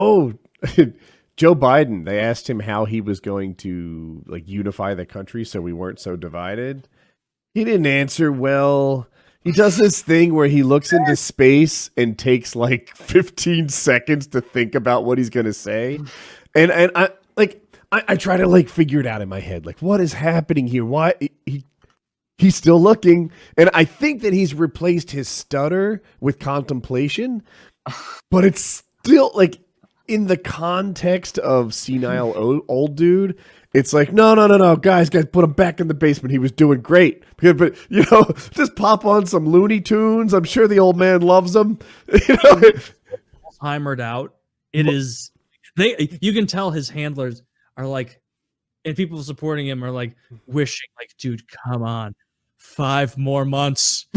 Oh, Joe Biden. They asked him how he was going to like unify the country so we weren't so divided. He didn't answer well. He does this thing where he looks into space and takes like 15 seconds to think about what he's going to say. And I try to like figure it out in my head. Like, what is happening here? Why he's still looking. And I think that he's replaced his stutter with contemplation, but it's still like in the context of senile old dude, it's like, no, guys, put him back in the basement. He was doing great. But just pop on some Looney Tunes. I'm sure the old man loves them. Alzheimer'd out. It is. You can tell his handlers are like, and people supporting him are like wishing, like, dude, come on, 5 more months.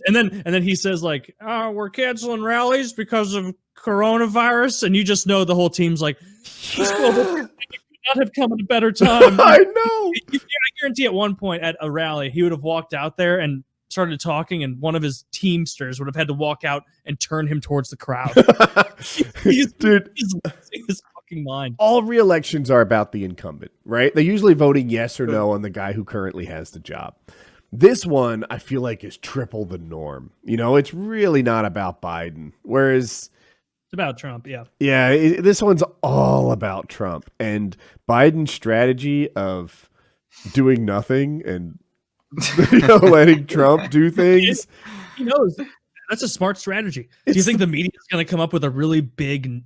And then he says like, oh, we're canceling rallies because of coronavirus, and you just know the whole team's like, this could not have come at a better time. I know. I guarantee at one point at a rally he would have walked out there and started talking, and one of his teamsters would have had to walk out and turn him towards the crowd. Dude, he's losing his fucking mind. All re-elections are about the incumbent, right? They're usually voting yes or no on the guy who currently has the job. This one, I feel like, is triple the norm. It's really not about Biden. Whereas it's about Trump, yeah. Yeah, this one's all about Trump. And Biden's strategy of doing nothing and letting Trump do things. He knows. That's a smart strategy. Do you think the media is going to come up with a really big,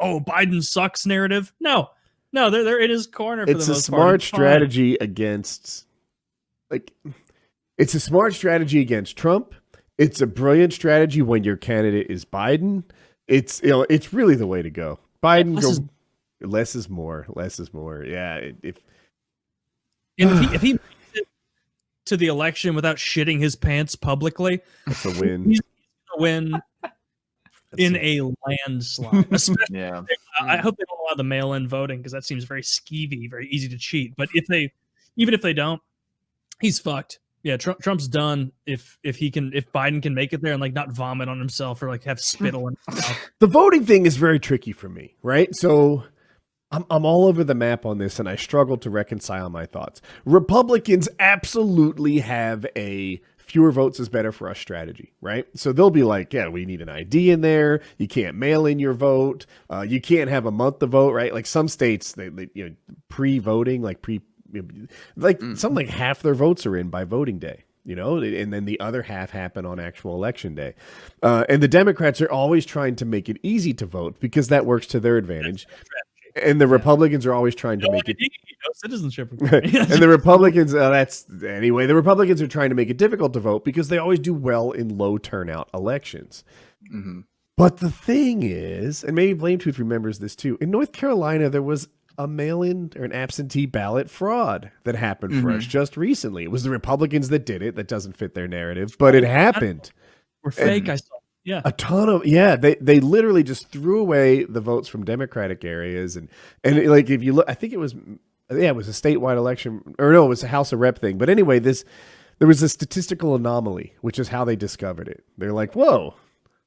Biden sucks narrative? No, they're in his corner for the most part. It's a smart strategy against, it's a smart strategy against Trump. It's a brilliant strategy when your candidate is Biden. It's really the way to go. Biden less is more. Less is more. Yeah. If he makes it to the election without shitting his pants publicly, that's a win. He's gonna win in a landslide. Especially, I hope they don't allow the mail-in voting because that seems very skeevy, very easy to cheat. But even if they don't, he's fucked. Yeah, Trump's done if Biden can make it there and like not vomit on himself or like have spittle in his mouth. The voting thing is very tricky for me, right? So I'm all over the map on this and I struggle to reconcile my thoughts. Republicans absolutely have a fewer votes is better for us strategy, right? So they'll be like, yeah, we need an ID in there. You can't mail in your vote. You can't have a month to vote, right? Like some states, they pre-voting, something like half their votes are in by voting day, and then the other half happen on actual election day. And the Democrats are always trying to make it easy to vote because that works to their advantage. And the Republicans are always trying to make it citizenship. And the Republicans, the Republicans are trying to make it difficult to vote because they always do well in low turnout elections. Mm-hmm. But the thing is, and maybe BlameTruth remembers this too, in North Carolina, there was a mail-in or an absentee ballot fraud that happened for us just recently. It was the Republicans that did it. That doesn't fit their narrative, but it happened. We're fake, I saw. Yeah. A ton of, they literally just threw away the votes from Democratic areas. And like, if you look, I think it was a statewide election, or no, it was a House of Rep thing. But anyway, there was a statistical anomaly, which is how they discovered it. They're like, whoa,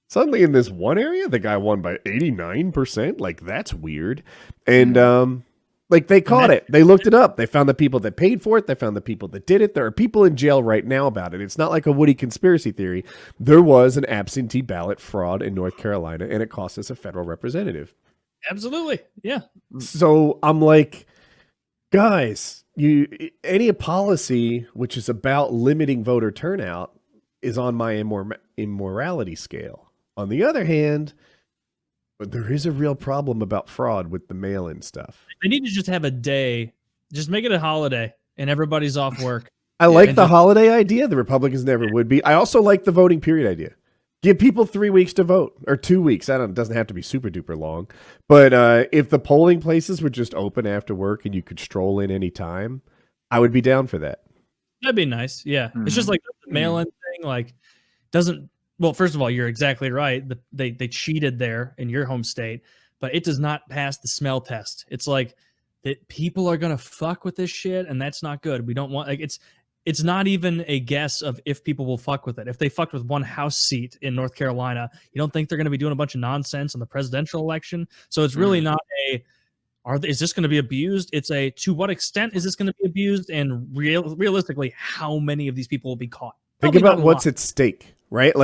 suddenly in this one area, the guy won by 89%. Like, that's weird. And, they caught it. They looked it up. They found the people that paid for it. They found the people that did it. There are people in jail right now about it. It's not like a Woody conspiracy theory. There was an absentee ballot fraud in North Carolina, and it cost us a federal representative. Absolutely. Yeah. So I'm like, guys, any policy which is about limiting voter turnout is on my immorality scale. On the other hand, but there is a real problem about fraud with the mail-in stuff. They need to just have a day, just make it a holiday, and everybody's off work. I like the holiday idea. The Republicans never would be. I also like the voting period idea. Give people 3 weeks to vote, or 2 weeks. It doesn't have to be super duper long. But if the polling places were just open after work and you could stroll in any time, I would be down for that. That'd be nice. Yeah. Mm-hmm. It's just like the mail-in thing, like, doesn't. Well, first of all, you're exactly right. They cheated there in your home state, but it does not pass the smell test. It's like that people are gonna fuck with this shit, and that's not good. We don't want it's not even a guess of if people will fuck with it. If they fucked with one House seat in North Carolina, you don't think they're going to be doing a bunch of nonsense on the presidential election. So it's really not a, is this going to be abused? It's a, to what extent is this going to be abused? And realistically, how many of these people will be caught? Think Probably about what's at stake, right?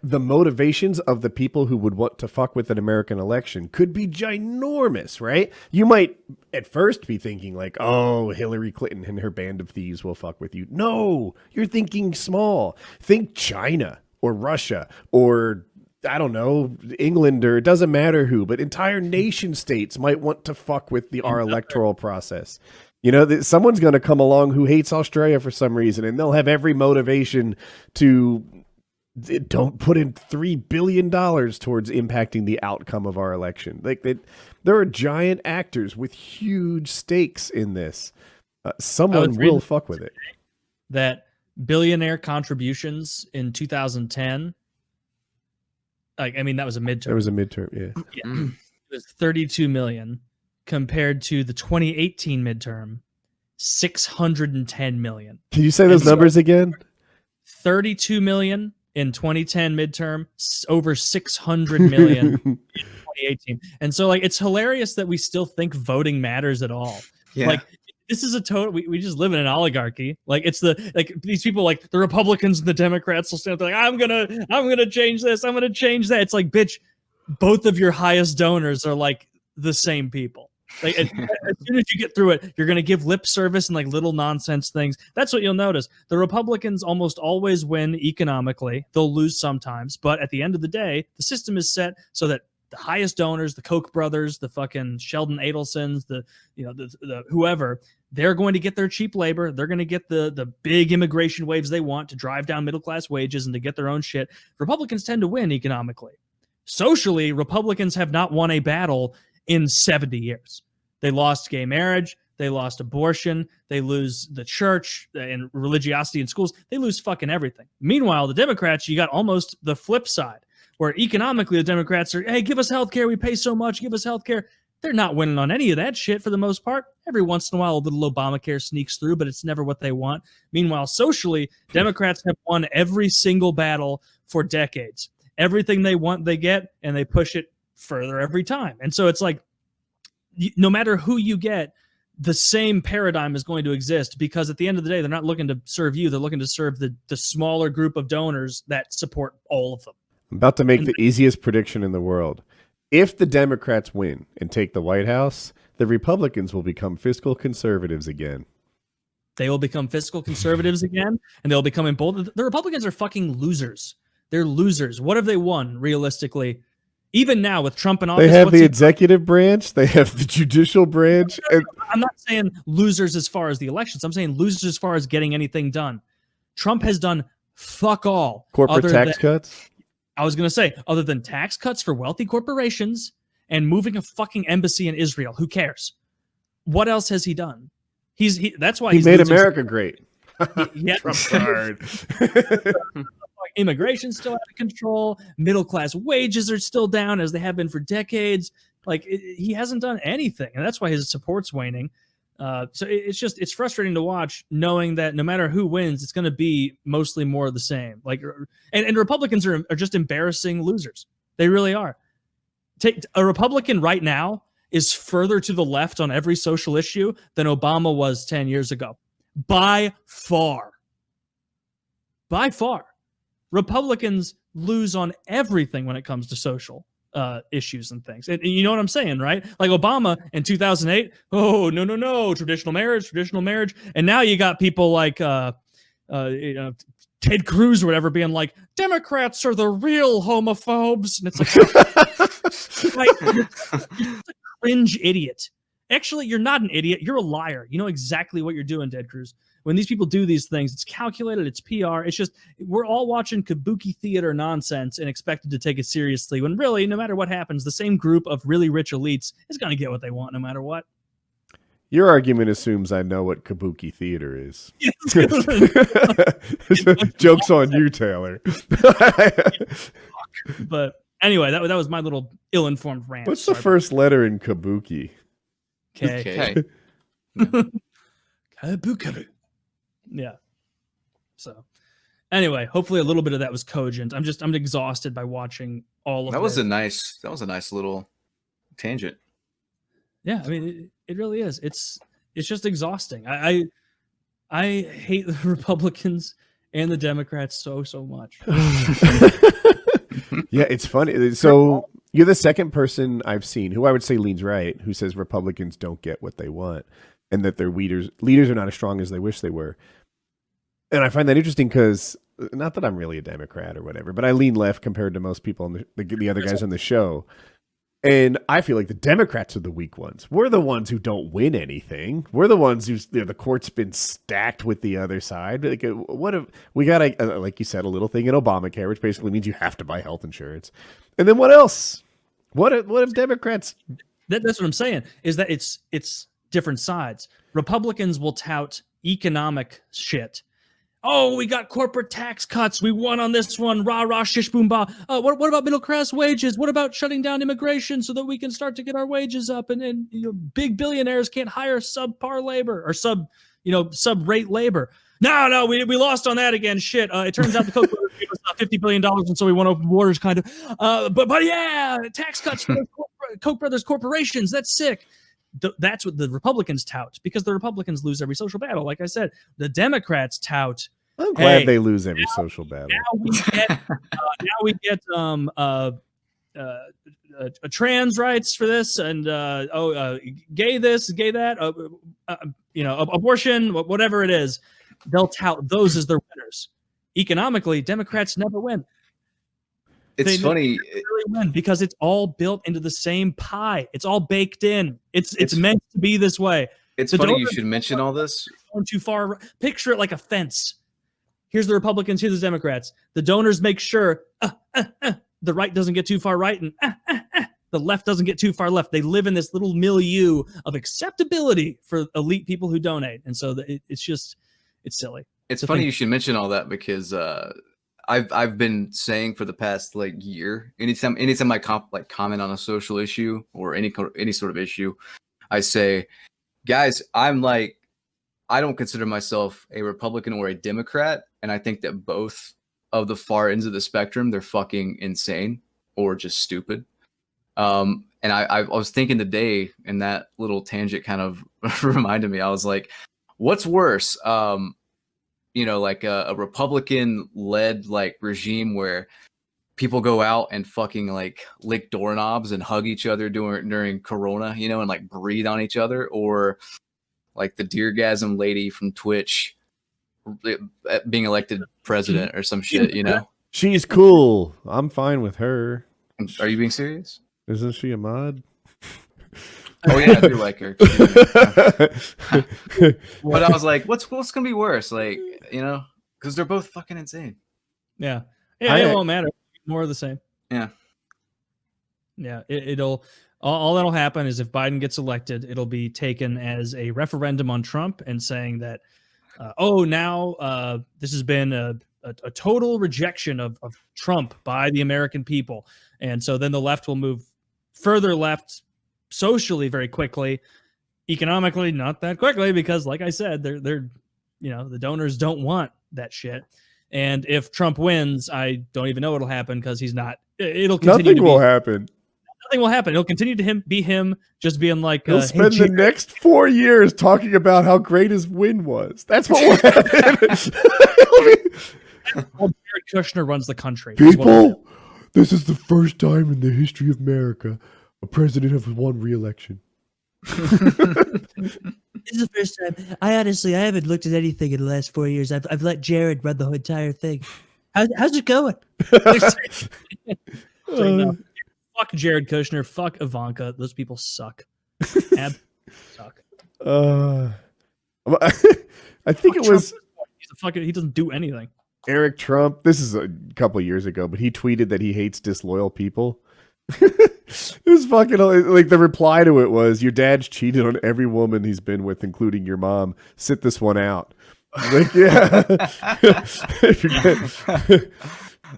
The motivations of the people who would want to fuck with an American election could be ginormous, right? You might at first be thinking like, oh, Hillary Clinton and her band of thieves will fuck with you. No, you're thinking small. Think China or Russia or, I don't know, England, or it doesn't matter who, but entire nation states might want to fuck with our electoral process. You know, someone's going to come along who hates Australia for some reason, and they'll have every motivation to don't put in $3 billion towards impacting the outcome of our election. There are giant actors with huge stakes in this. Someone will fuck with it. That billionaire contributions in 2010, like, I mean, that was a midterm. It was a midterm, yeah. It was 32 million compared to the 2018 midterm, 610 million. Can you say those numbers again? 32 million in 2010 midterm, over 600 million in 2018. And so, like, it's hilarious that we still think voting matters at all. Yeah. Like, this is a total, we just live in an oligarchy. Like, it's these people, like the Republicans and the Democrats will stand there like, I'm gonna change this, I'm gonna change that. It's like, bitch, both of your highest donors are like the same people. Like, as soon as you get through it, you're going to give lip service and like little nonsense things. That's what you'll notice. The Republicans almost always win economically. They'll lose sometimes, but at the end of the day, the system is set so that the highest donors, the Koch brothers, the fucking Sheldon Adelsons, the whoever, they're going to get their cheap labor. They're going to get the big immigration waves they want to drive down middle class wages and to get their own shit. Republicans tend to win economically. Socially, Republicans have not won a battle in 70 years. They lost gay marriage. They lost abortion. They lose the church and religiosity in schools. They lose fucking everything. Meanwhile, the Democrats, you got almost the flip side, where economically the Democrats are, hey, give us health care. We pay so much. Give us health care. They're not winning on any of that shit for the most part. Every once in a while, a little Obamacare sneaks through, but it's never what they want. Meanwhile, socially, Democrats have won every single battle for decades. Everything they want, they get, and they push it further every time. And so it's like, no matter who you get, the same paradigm is going to exist, because at the end of the day, they're not looking to serve you. They're looking to serve the smaller group of donors that support all of them. I'm about to make the easiest prediction in the world. If the Democrats win and take the White House, the Republicans will become fiscal conservatives again. They will become fiscal conservatives again, and they'll become emboldened. The Republicans are fucking losers. They're losers. What have they won, realistically? Even now with Trump in office, they have the executive branch, they have the judicial branch. I'm not saying losers as far as the elections. I'm saying losers as far as getting anything done. Trump has done fuck all. Corporate tax cuts? I was going to say, other than tax cuts for wealthy corporations and moving a fucking embassy in Israel. Who cares? What else has he done? That's why he's made America great. Yeah. Trump's hard. Immigration's still out of control. Middle class wages are still down, as they have been for decades. Like, he hasn't done anything, and that's why his support's waning. So it's frustrating to watch, knowing that no matter who wins, it's going to be mostly more of the same. Like, and Republicans are just embarrassing losers. They really are. A Republican right now is further to the left on every social issue than Obama was 10 years ago, by far. By far. Republicans lose on everything when it comes to social issues and things. And you know what I'm saying, right? Like Obama in 2008, oh, no, traditional marriage. And now you got people like Ted Cruz or whatever being like, Democrats are the real homophobes. And it's like, you're a cringe idiot. Actually, you're not an idiot. You're a liar. You know exactly what you're doing, Ted Cruz. When these people do these things, it's calculated, it's PR. It's just, we're all watching kabuki theater nonsense and expected to take it seriously, when really, no matter what happens, the same group of really rich elites is going to get what they want no matter what. Your argument assumes I know what kabuki theater is. Joke's on you, Taylor. But anyway, that was my little ill-informed rant. What's the first letter in kabuki? K. Kabuki. Yeah. So anyway, hopefully a little bit of that was cogent. I'm exhausted by watching all of that. Was this. that was a nice little tangent. Yeah, I mean it really is. It's just exhausting. I hate the Republicans and the Democrats so much. Yeah, it's funny. So you're the second person I've seen who I would say leans right, who says Republicans don't get what they want and that their leaders are not as strong as they wish they were. And I find that interesting because, not that I'm really a Democrat or whatever, but I lean left compared to most people on the other guys on the show. And I feel like the Democrats are the weak ones. We're the ones who don't win anything. We're the ones who the court's been stacked with the other side. Like, what if we got like you said, a little thing in Obamacare, which basically means you have to buy health insurance. And then what else? What if Democrats? That's what I'm saying. Is that it's different sides. Republicans will tout economic shit. Oh, we got corporate tax cuts. We won on this one. Rah, rah, shish, boom, bah. What about middle class wages? What about shutting down immigration so that we can start to get our wages up? And big billionaires can't hire subpar labor or sub-rate labor. No, we lost on that again. Shit. It turns out the Koch brothers gave us $50 billion, and so we went open borders, kind of. But yeah, tax cuts for Koch brothers corporations. That's sick. That's what the Republicans tout, because the Republicans lose every social battle. Like I said, the Democrats tout. I'm glad they lose every social battle. Now we get trans rights for this, and gay this, gay that, abortion, whatever it is. They'll tout those as their winners. Economically, Democrats never win. It's funny. They really win because it's all built into the same pie. It's all baked in. It's meant to be this way. It's funny you should mention all this. Going too far. Picture it like a fence. Here's the Republicans. Here's the Democrats. The donors make sure the right doesn't get too far right, and the left doesn't get too far left. They live in this little milieu of acceptability for elite people who donate, and so it's silly. It's funny you should mention all that because I've been saying for the past year, anytime I comment on a social issue or any sort of issue, I say, guys, I don't consider myself a Republican or a Democrat, and I think that both of the far ends of the spectrum, they're fucking insane or just stupid. And I was thinking today, and that little tangent kind of reminded me. I was like, what's worse? A Republican-led regime where people go out and fucking lick doorknobs and hug each other during Corona, and breathe on each other, or like the Deargasm lady from Twitch being elected president or some shit, She's cool. I'm fine with her. Are you being serious? Isn't she a mod? Oh yeah, I do like her. But I was like, what's gonna be worse? Because they're both fucking insane. Yeah. It won't matter. More of the same. Yeah. Yeah. It'll all that'll happen is if Biden gets elected, it'll be taken as a referendum on Trump and saying that, now this has been a total rejection of Trump by the American people. And so then the left will move further left socially very quickly, economically not that quickly, because like I said, they're the donors don't want that shit. And if Trump wins, I don't even know what'll happen because he's not. It'll continue. Nothing will happen. Nothing will happen. It'll continue to be him just being like. He'll spend the next 4 years talking about how great his win was. That's what will happen. Jared Kushner runs the country. People, this is the first time in the history of America a president has won re-election. This is the first time. I haven't looked at anything in the last 4 years. I've let Jared run the whole entire thing. How's it going? Fuck Jared Kushner. Fuck Ivanka. Those people suck. Suck. I think it was. He doesn't do anything. Eric Trump. This is a couple years ago, but he tweeted that he hates disloyal people. It was fucking the reply to it was, your dad's cheated on every woman he's been with, including your mom. Sit this one out. Yeah.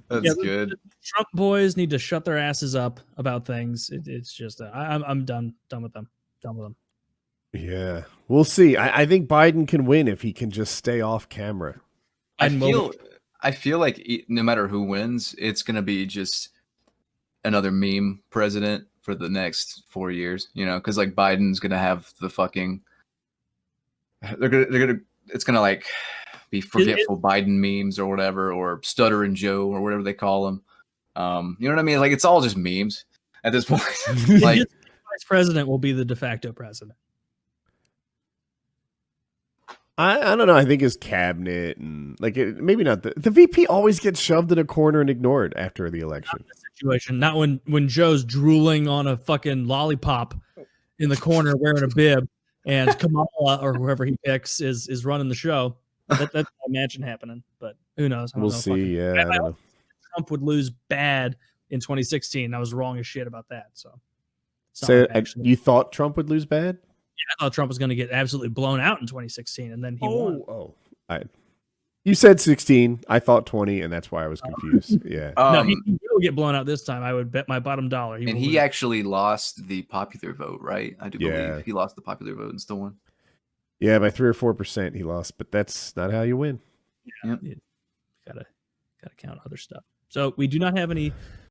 That's good. The Trump boys need to shut their asses up about things. It's just I'm done with them. Done with them. Yeah, we'll see. I think Biden can win if he can just stay off camera. I feel like no matter who wins, it's gonna be just another meme president for the next 4 years. You know, because like Biden's gonna have the fucking. They're gonna. It's gonna like be forgetful Biden memes or whatever, or Stuttering Joe or whatever they call him. You know what I mean? Like it's all just memes at this point. Like vice president will be the de facto president. I don't know. I think his cabinet and like maybe not the VP always gets shoved in a corner and ignored after the election. Not situation, not when Joe's drooling on a fucking lollipop in the corner wearing a bib, and Kamala or whoever he picks is running the show. That's I imagine happening, but who knows? We'll see. Yeah, I don't know. Trump would lose bad in 2016. I was wrong as shit about that. So you thought Trump would lose bad? Yeah, I thought Trump was going to get absolutely blown out in 2016, and then he won. You said 16. I thought 20, and that's why I was confused. Yeah. No, he will get blown out this time. I would bet my bottom dollar. He actually lost the popular vote, right? I do believe he lost the popular vote and still won. Yeah, by 3 or 4% he lost, but that's not how you win. Yeah, you gotta count other stuff. So we do not have any